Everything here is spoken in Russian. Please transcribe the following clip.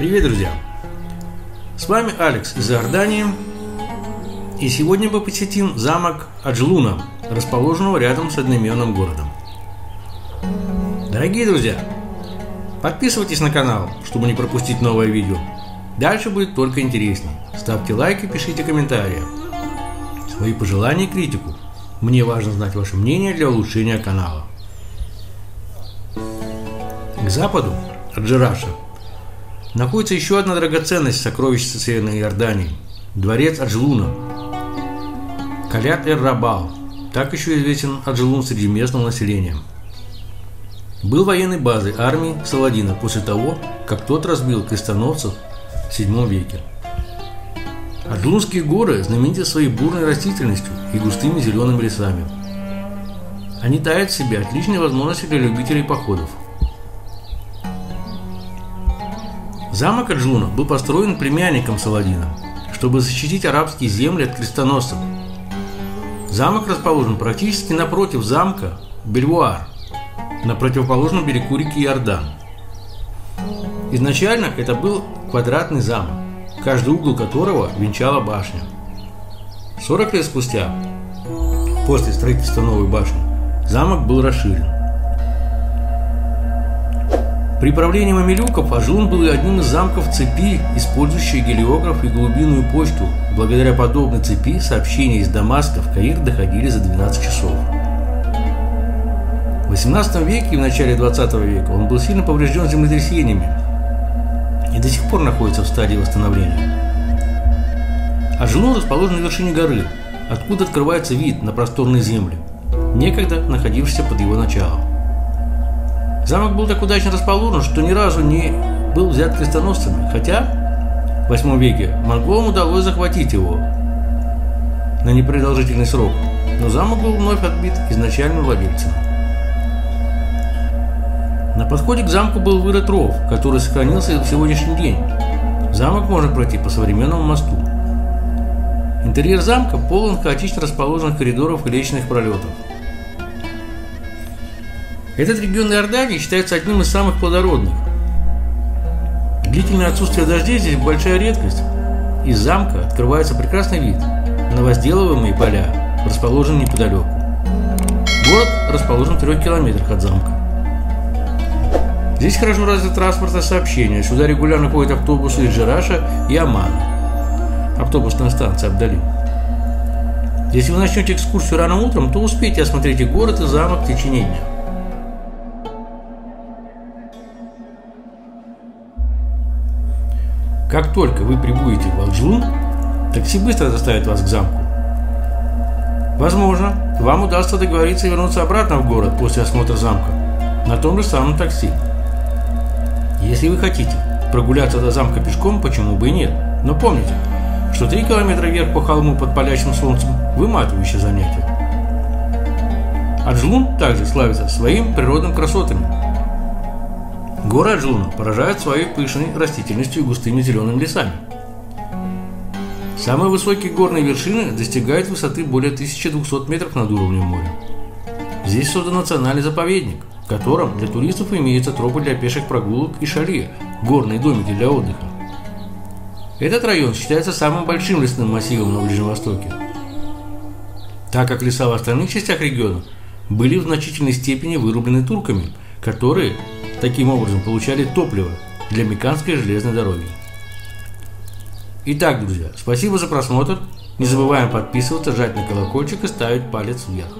Привет, друзья! С вами Алекс из Иордании, и сегодня мы посетим замок Аджлуна, расположенного рядом с одноименным городом. Дорогие друзья, подписывайтесь на канал, чтобы не пропустить новое видео. Дальше будет только интересней. Ставьте лайки, пишите комментарии, свои пожелания и критику. Мне важно знать ваше мнение для улучшения канала. К западу от Джераша находится еще одна драгоценность сокровищницы Северной Иордании – дворец Аджлуна. Калят-эр-Рабал, так еще известен Аджлун среди местного населения, был военной базой армии Саладина после того, как тот разбил крестоносцев в VII веке. Аджлунские горы знамениты своей бурной растительностью и густыми зелеными лесами. Они таят в себе отличные возможности для любителей походов. Замок Аджлуна был построен племянником Саладина, чтобы защитить арабские земли от крестоносцев. Замок расположен практически напротив замка Бельвуар, на противоположном берегу реки Иордан. Изначально это был квадратный замок, каждый угол которого венчала башня. 40 лет спустя, после строительства новой башни, замок был расширен. При правлении мамилюков Аджлун был одним из замков цепи, использующей гелиограф и голубиную почту. Благодаря подобной цепи сообщения из Дамаска в Каир доходили за 12 часов. В XVIII веке и в начале XX века он был сильно поврежден землетрясениями и до сих пор находится в стадии восстановления. Аджлун расположен на вершине горы, откуда открывается вид на просторные земли, некогда находившиеся под его началом. Замок был так удачно расположен, что ни разу не был взят крестоносцами, хотя в VIII веке монголам удалось захватить его на непродолжительный срок, но замок был вновь отбит изначальным владельцем. На подходе к замку был вырыт ров, который сохранился и в сегодняшний день. Замок можно пройти по современному мосту. Интерьер замка полон хаотично расположенных коридоров и лестничных пролетов. Этот регион Иордании считается одним из самых плодородных. Длительное отсутствие дождей здесь большая редкость. Из замка открывается прекрасный вид на возделываемые поля, расположенные неподалеку. Город расположен в 3 километрах от замка. Здесь хорошо развито транспортное сообщение. Сюда регулярно ходят автобусы из Джераша и Аммана. Автобусная станция Абдали. Если вы начнете экскурсию рано утром, то успейте осмотреть и город, и замок в течение дня. Как только вы прибудете в Аджлун, такси быстро доставит вас к замку. Возможно, вам удастся договориться и вернуться обратно в город после осмотра замка на том же самом такси. Если вы хотите прогуляться до замка пешком, почему бы и нет? Но помните, что 3 километра вверх по холму под палящим солнцем – выматывающее занятие. Аджлун также славится своими природными красотами. Горы Аджлуна поражают своей пышной растительностью и густыми зелеными лесами. Самые высокие горные вершины достигают высоты более 1200 метров над уровнем моря. Здесь создан национальный заповедник, в котором для туристов имеются тропы для пеших прогулок и шале, горные домики для отдыха. Этот район считается самым большим лесным массивом на Ближнем Востоке, так как леса в остальных частях региона были в значительной степени вырублены турками, которые таким образом получали топливо для Мекканской железной дороги. Итак, друзья, спасибо за просмотр. Не забываем подписываться, жать на колокольчик и ставить палец вверх.